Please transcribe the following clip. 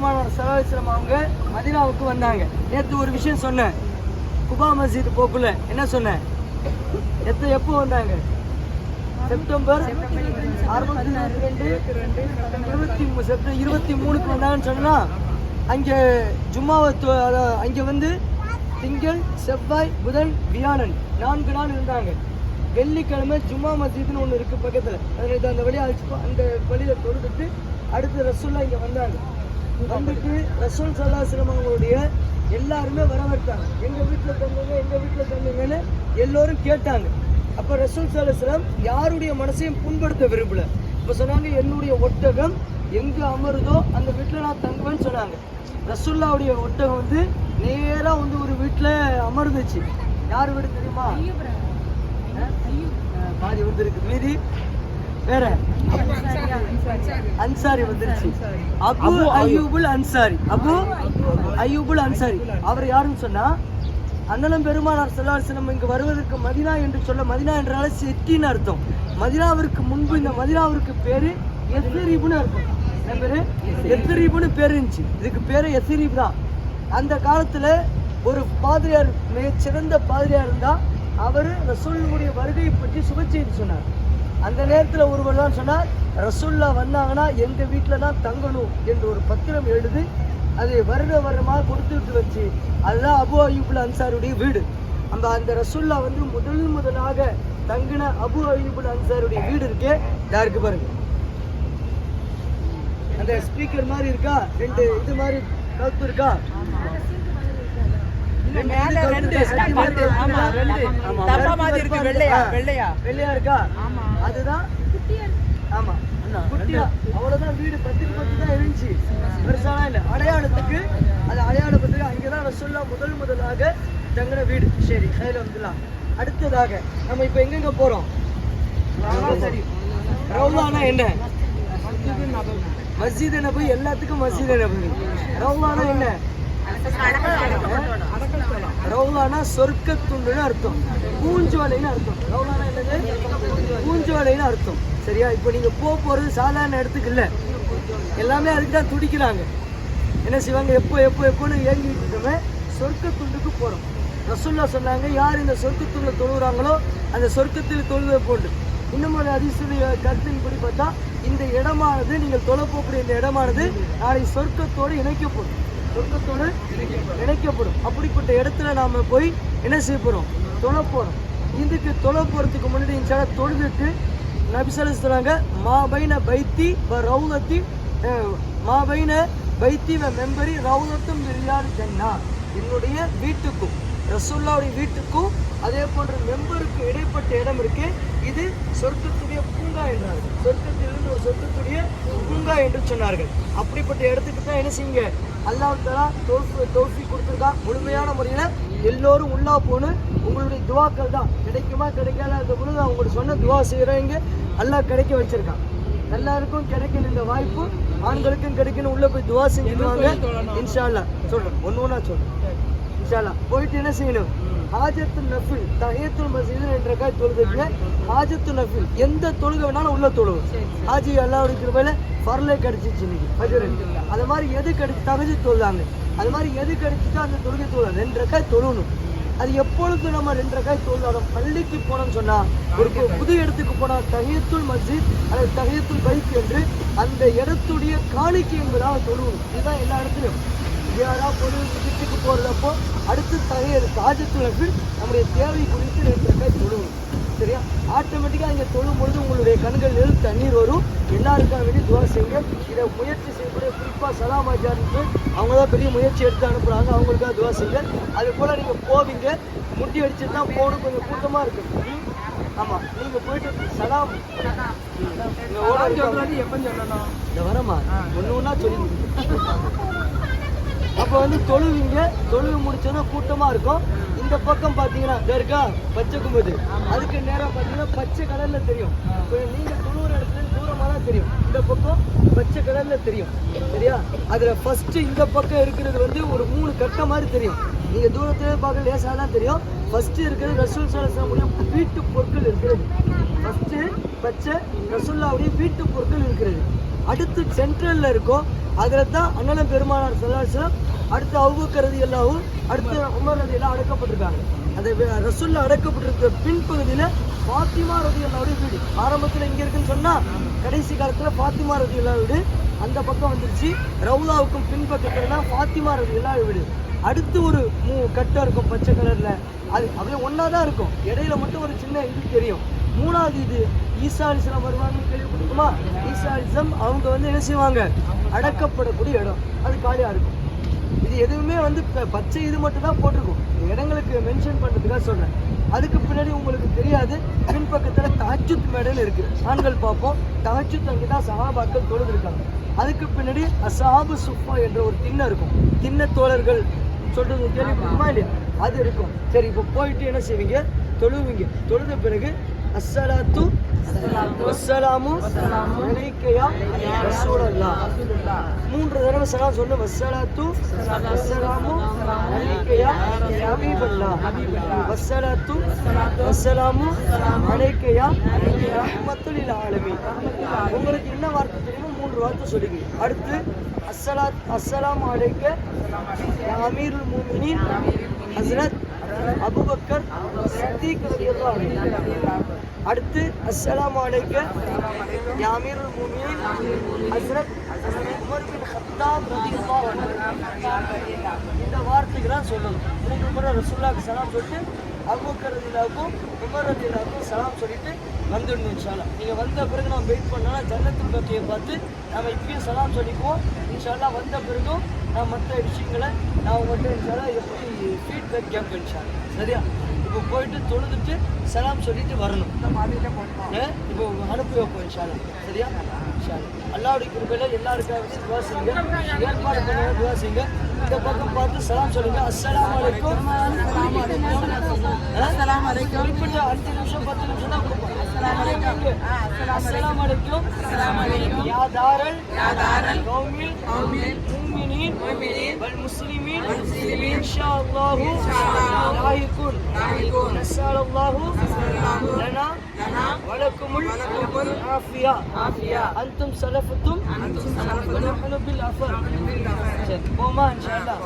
பெருமானார் ஸல்லல்லாஹு அலைஹி வஸல்லம் அவங்க மதீனாவுக்கு வந்தாங்க. நேற்று ஒரு விஷயம் சொன்னேன், குபா மஸ்ஜித் போக்குள்ள என்ன சொன்னேன், எப்போ வந்தாங்க? செப்டம்பர் 23 வந்தாங்கன்னு சொன்னா, அங்கே ஜும்மாவை அங்கே வந்து திங்கள் செவ்வாய் புதன் வியாழன் 4 நாள் இருந்தாங்க. வெள்ளிக்கிழமை ஜும்மா மஸ்ஜித்னு ஒன்று இருக்குது பக்கத்தில், அதில் அந்த வழியாக அழைச்சிப்போ அந்த வழியில் தொழுதுட்டு அடுத்து ரசூல்லா இங்கே வந்தாங்க. வந்துட்டு ரசூல் ஸல்லல்லாஹு அலைஹி வஸல்லம் அவங்களுடைய எல்லாருமே வரவேற்றாங்க. எங்கள் வீட்டில் தங்குங்கன்னு எல்லோரும் கேட்டாங்க. அப்போ ரசூல் ஸல்லல்லாஹு அலைஹி வஸல்லம் யாருடைய மனசையும் புண்படுத்த விரும்பல. இப்போ சொன்னாங்க, என்னுடைய ஒட்டகம் எங்கே அமருதோ அந்த வீட்டில் நான் தங்குவேன்னு சொன்னாங்க. ரசூல்லாவுடைய ஒட்டகம் வந்து நேராக வந்து ஒரு வீட்டில் அமர்ந்துச்சு. யார் வீடு தெரியுமா? பாதி வந்துருக்கு, மீதி வேற அன்சாரி வந்துருச்சு. அபு அய்யூபுல் அன்சாரி. அவர் யாருன்னு சொன்னா, அண்ணலம் பெருமானார் ஸல்லல்லாஹு அலைஹி வஸல்லம் இங்கு வருவதற்கு மதீனா என்று சொல்ல, மதீனா என்றால சிட்டின்னு அர்த்தம். மதீனாவிற்கு முன்பு இந்த மதீனாவிற்கு பேரு எஸ்ரிப்னு அர்த்தம். என் பேரு எஸ்ரிப்னு பேர் இருந்துச்சு. இதுக்கு பேரு எஸ்ரிப் தான். அந்த காலத்துல ஒரு பாதிரியார், மிகச்சிறந்த பாதிரியார் இருந்தா, அவர் ரசூலுடைய வருகையை பற்றி சுப செய்தி சொன்னார். அந்த நேரத்தில் ஒருவர் தான் சொன்னார், ரசூல்லா வந்தாங்கன்னா எங்கள் வீட்டில் தான் தங்கணும் என்று ஒரு பத்திரம் எழுதி அதை வருடமாக கொடுத்துட்டு வச்சு, அதுதான் அபு அய்யூபுல் அன்சாருடைய வீடு. அந்த ரசூல்லா வந்து முதலாக தங்கின அபு அய்யூபுல் அன்சாருடைய வீடு இருக்கே, யாருக்கு பாருங்க, அந்த ஸ்பீக்கர் மாதிரி இருக்கா, 2 இது மாதிரி கழுத்து இருக்கா, வெள்ளையா இருக்கா, அதுதான். ஆமா, குட்டியா அவ்வளவுதான் வீடு, 10 தான் இருந்துச்சு, பெருசாலாம் இல்லை. அடையாளத்துக்கு அது அடையாளத்துக்கு அங்கேதான் ரசூல்லா முதலாக தங்கின வீடு. சரி, கையில வந்துடலாம். அடுத்ததாக நம்ம இப்ப எங்கெங்க போறோம்? சரி, ரவுலானா என்ன? மஸ்ஜித் நபவி. எல்லாத்துக்கும் மஸ்ஜித் நபவி. ரவுலானா என்ன? ரவுலானா சொர்க்கத்துண்டுன்னு அர்த்தம், பூஞ்சோலைன்னு அர்த்தம். ரவுலானா என்னது? பூஞ்சோலைன்னு அர்த்தம். சரியா? இப்போ நீங்க போறது சாதாரண இடத்துக்கு இல்லை, எல்லாமே அதுக்கு தான் துடிக்கிறாங்க. என்ன செய்வாங்க? எப்போன்னு ஏங்கிட்டு இருக்கோமே, சொர்க்கத்துண்டுக்கு போறோம். ரசூல்லா சொன்னாங்க, யார் இந்த சொர்க்கத்துள்ள தொழுகிறாங்களோ அந்த சொர்க்கத்தில் தொழுவை போன்று. இன்னும் ஒரு ஹதீஸுடைய கருத்தின்படி பார்த்தா, இந்த இடமானது, நீங்கள் தொழ போகக்கூடிய இந்த இடமானது நாளை சொர்க்கத்தோடு இணைக்கப்படும். அப்படிப்பட்ட இடத்துல நாம போய் என்ன செய்ய போறோம்? தொழ போறோம். இதுக்கு தொழ போறதுக்கு முன்னாடி இன்ஷா தொழுதுட்டு நபி ஸல்லல்லாஹு அலைஹி வஸல்லம் மாபைன பைத்தி வ மெம்பரி ரவுலத்தும் ரியால் ஜன்னா, என்னுடைய வீட்டுக்கும் ரசூலுல்லாஹ்வுடைய வீட்டுக்கும் அதே போன்ற மெம்பருக்கு இடைப்பட்ட இடம் இருக்கு, இது சொர்க்கத்துடைய பூங்கா என்றார்கள். சொர்க்கத்திலிருந்து ஒரு சொர்க்கத்துடைய பூங்கா என்று சொன்னார்கள். அப்படிப்பட்ட இடத்துக்கு தான் என்ன செய்யுங்க, அல்லாஹ் தஆலா தௌஃபீக் கொடுத்துருக்கா. முழுமையான முறையில் எல்லோரும் உள்ளா போகணும். உங்களுடைய துவாக்கள் தான் கிடைக்குமா கிடைக்காத அந்த பொழுது அவங்களுக்கு சொன்ன துவா செய்கிறவங்க அல்லாஹ் கிடைக்க வச்சிருக்கான். எல்லாருக்கும் கிடைக்கணும் இந்த வாய்ப்பு, ஆண்களுக்கும் கிடைக்கணும். உள்ள போய் துவா செஞ்சுருவாங்க இன்ஷா அல்லாஹ். சொல்றேன், ஒன்னா சொல்றேன். இன்ஷா அல்லாஹ் போயிட்டு என்ன செய்யணும்? ஹாஜத்து நஃபில் தஹியத்துல் மஸ்ஜித் என்ற காய் தொழுதுங்க. ஹாஜத்து நஃபில் எந்த தொழுகை வேணாலும் உள்ள தொழுவோம். ஹாஜி அல்லாஹ்வுடைய கிருபையில ஃபர்லே கிடைச்சிச்சு இன்னைக்கு ஃபஜ்ர். அது மாதிரி எது கிடைச்சி தஹஜ்ஜுத் தொழுதாங்க, அது மாதிரி எது கிடைச்சிட்டோ அந்த தொழுகை தொழுவாங்க. 2 ரக்காத் தொழணும். அது எப்பொழுது நம்ம 2 ரக்காத் தொழுதாலும், பள்ளிக்கு போனோம்னு சொன்னா, ஒரு புது இடத்துக்கு போனா தஹியத்துல் மஸ்ஜித் அல்லது தஹியத்துல் பைத் என்று அந்த இடத்துடைய காணிக்கை என்பதாக தொழுவணும். இதுதான் எல்லா இடத்துலையும். யாரா பொது வீட்டுக்கு போறதப்போ அடுத்து ஹாஜத்துல் நஃபில் நம்முடைய தேவை குறித்து 2 ரக்காத் தொழுவணும். சரியா? ஆட்டோமேட்டிக்காக இங்கே தொழும் பொழுது உங்களுடைய கண்களில் தண்ணீர் வரும். எல்லாருக்காக வேண்டி துவா செய்யுங்க. இதை முயற்சி செய்யக்கூடிய குறிப்பாக சலாம் ஆஜாருக்கு அவங்க தான் பெரிய முயற்சி எடுத்து அனுப்புகிறாங்க, அவங்களுக்காக துவா செய்யுங்க. அது போல் நீங்கள் போவீங்க, முட்டி அடிச்சுட்டு தான் போகணும், கொஞ்சம் கூட்டமாக இருக்குது. ஆமாம், நீங்கள் போயிட்டு சலாம் எப்போ சொல்லணும்? இந்த வரமா ஒன்று சொல்லி அப்போ தொழுவீங்க. தொழுவு முடிச்சோன்னா கூட்டமாக இருக்கும். இந்த பக்கம் பார்த்தீங்கன்னா இருக்கா பச்சை கும்பது, அதுக்கு நேரம் பார்த்தீங்கன்னா பச்சை கலரில் தெரியும். இப்போ நீங்கள் தொழுவுற இடத்துல தூரமாக தான் தெரியும், இந்த பக்கம் பச்சை கலரில் தெரியும். சரியா? அதில் ஃபஸ்ட்டு இந்த பக்கம் இருக்கிறது ஒரு 3 கட்ட மாதிரி தெரியும். நீங்கள் தூரத்திலே பார்க்க லேசாக தான் தெரியும். ஃபஸ்ட்டு இருக்கிறது ரசூல் ஸல்லல்லாஹு அலைஹி வஸல்லம் வீட்டு பொருட்கள் இருக்கிறது. ஃபஸ்ட்டு பச்சை ரசூலுல்லாஹ்வுடைய வீட்டு பொருட்கள் இருக்கிறது. அடுத்து சென்ட்ரல்ல இருக்கோ அதில் தான் அண்ணலம் பெருமானார் ஸல்லல்லாஹு அலைஹி வஸல்லம், அடுத்து அபூபக்கர் ரலியல்லாஹு, அடுத்து உமர் ரலியல்லாஹு அடக்கப்பட்டிருக்காங்க. அந்த ரசூலுல்லாஹ் அடக்கப்பட்டிருக்கிற பின்பகுதியில் ஃபாத்திமா ரலியல்லாஹுடைய வீடு. ஆரம்பத்தில் இங்கே இருக்குன்னு சொன்னால் கடைசி காலத்தில் ஃபாத்திமா ரலியல்லாஹு வீடு அந்த பக்கம் வந்துருச்சு. ரவுலாவுக்கும் பின்பக்கத்தில் தான் ஃபாத்திமா ரலியல்லாஹு வீடு. அடுத்து ஒரு கட்டம் இருக்கும் பச்சை கலரில், அது அப்படியே ஒன்றா தான் இருக்கும், இடையில மட்டும் ஒரு சின்ன இது தெரியும். மூணாவது இது ஈசா அலிஸ்லாம் வருவாங்கன்னு கேள்விப்பட்டிருக்குமா? ஈசா அலிஸ்லாம் அவங்க வந்து என்ன செய்வாங்க, அடக்கப்படக்கூடிய இடம், அது காலியாக இருக்கும். இது எதுவுமே வந்து பச்சை இது மட்டும் தான் போட்டிருக்கும், இடங்களுக்கு மென்ஷன் பண்ணுறதுக்காக சொல்கிறேன். அதுக்கு பின்னாடி உங்களுக்கு தெரியாது, பின்பக்கத்தில் தஹஜ்ஜுத் மேடைன்னு இருக்குது, ஆண்கள் பார்ப்போம். தஹஜ்ஜுத் அங்கே தான் சஹாபாக்கள் தொழுது இருக்காங்க. அதுக்கு பின்னாடி அஸ்ஹாபு சுஃபா என்ற ஒரு திண்ணை இருக்கும், திண்ண தோழர்கள் சொல்றது கேள்விப்படுமா இல்லையா, அது இருக்கும். சரி, இப்போ போயிட்டு என்ன செய்வீங்க, தொழுவீங்க. தொழுத பிறகு அஸ்ஸலாத்து வஸ்ஸலாமு அலைக்க யா ரசூலல்லாஹ், 3 தடவை சலாம் சொல்லு. வஸ்ஸலாத்து வஸ்ஸலாமு அலைக்க யா ஹபீபல்லாஹ், வஸ்ஸலாத்து வஸ்ஸலாமு அலைக்க யா ரஹ்மத்துல் லில் ஆலமீன். உங்களுக்கு என்ன வார்த்தை தெரியுமோ 3 வார்த்தை சொல்லுங்க. அடுத்து அஸ்ஸலாமு அலைக்க யா அமீருல் முஃமினீன் ஹஸ்ரத் அபூபக்கர் சித்திக் ரலியல்லாஹு அன்ஹு. அடுத்து அஸ்ஸலாமு அலைக்க யா அமீருல் முஃமினீன் ஹஸ்ரத் உமர் பின் கத்தாப் ரலியல்லாஹு அன்ஹு. இந்த வார்த்தைகளாம் சொல்லணும். 3 முறை ரசூலுல்லாஹ்க்கு சலாம் சொல்லிட்டு அபூபக்கர் ரலியல்லாஹுக்கும் உமர் ரலியல்லாஹுக்கும் சலாம் சொல்லிட்டு வந்துடணும். இன்ஷாஅல்லாஹ் நீங்கள் வந்த பிறகு நம்ம வெயிட் பண்ணோன்னா ஜன்னத்துல் பக்கியை பார்த்து நம்ம இப்பயும் சலாம் சொல்லிக்குவோம். இன்ஷாஅல்லாஹ் வந்த பிறகும் நான் மற்ற விஷயங்களை நான் உங்கள்கிட்ட இன்ஷாஅல்லாஹ் எப்படி ஃபீட்பேக் கேட்பேன் இன்ஷாஅல்லாஹ். சரியா? இப்போ போயிட்டு தொழுதுட்டு சலாம் சொல்லிட்டு வரணும். இப்போ அனுப்பி வைப்போம் இன்ஷாஅல்லாஹ். சரியா? இன்ஷாஅல்லாஹ் அல்லாஹ்வுடைய கிருபையில எல்லாருக்காக துவா செய்யுங்க, ஏற்பாடு பண்ணுங்க, துவா செய்யுங்க. இந்த பக்கம் பார்த்து சலாம் சொல்லுங்க. அஸ்ஸலாமு அலைக்கும். அஸ்ஸலாமு அலைக்கும். குறிப்பிட்ட 5 நிமிஷம் 10 நிமிஷம் தான் கொடுப்போம். அஸ்ஸலாமு அலைக்கும். அஸ்ஸலாமு அலைக்கும். அஸ்ஸலாமு அலைக்கும். யா தாரல் கௌமில் முஃமினீன் வல் முஸ்லிமீன் இன்ஷாஅல்லாஹு லாஹிகுன். நஸ்ஸலுல்லாஹு லனா வலக்குமுல் ஆஃபியா. அன்தும் சலஃபத்தும் வ நஹ்னு பில் அஃபர். சரி, போமா இன்ஷாஅல்லாஹ்.